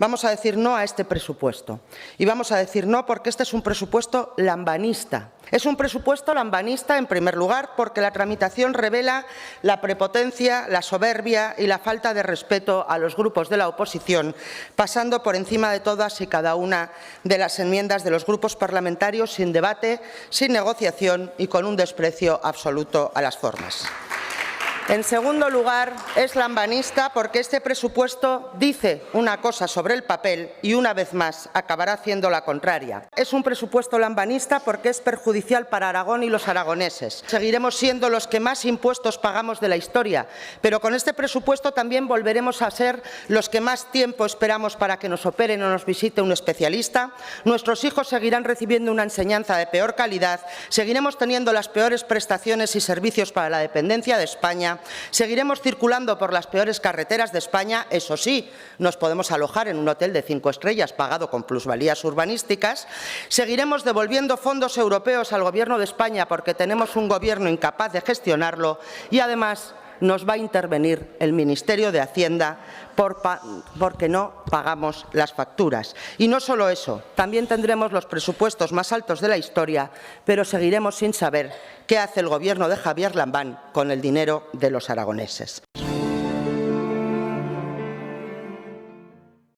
Vamos a decir no a este presupuesto. Y vamos a decir no porque este es un presupuesto lambanista. Es un presupuesto lambanista, en primer lugar, porque la tramitación revela la prepotencia, la soberbia y la falta de respeto a los grupos de la oposición, pasando por encima de todas y cada una de las enmiendas de los grupos parlamentarios sin debate, sin negociación y con un desprecio absoluto a las formas. En segundo lugar, es lambanista porque este presupuesto dice una cosa sobre el papel y, una vez más, acabará haciendo la contraria. Es un presupuesto lambanista porque es perjudicial para Aragón y los aragoneses. Seguiremos siendo los que más impuestos pagamos de la historia, pero con este presupuesto también volveremos a ser los que más tiempo esperamos para que nos operen o nos visite un especialista. Nuestros hijos seguirán recibiendo una enseñanza de peor calidad, seguiremos teniendo las peores prestaciones y servicios para la dependencia de España. Seguiremos circulando por las peores carreteras de España. Eso sí, nos podemos alojar en un hotel de 5 estrellas pagado con plusvalías urbanísticas. Seguiremos devolviendo fondos europeos al Gobierno de España porque tenemos un Gobierno incapaz de gestionarlo y, además, nos va a intervenir el Ministerio de Hacienda porque no pagamos las facturas. Y no solo eso, también tendremos los presupuestos más altos de la historia, pero seguiremos sin saber qué hace el Gobierno de Javier Lambán con el dinero de los aragoneses.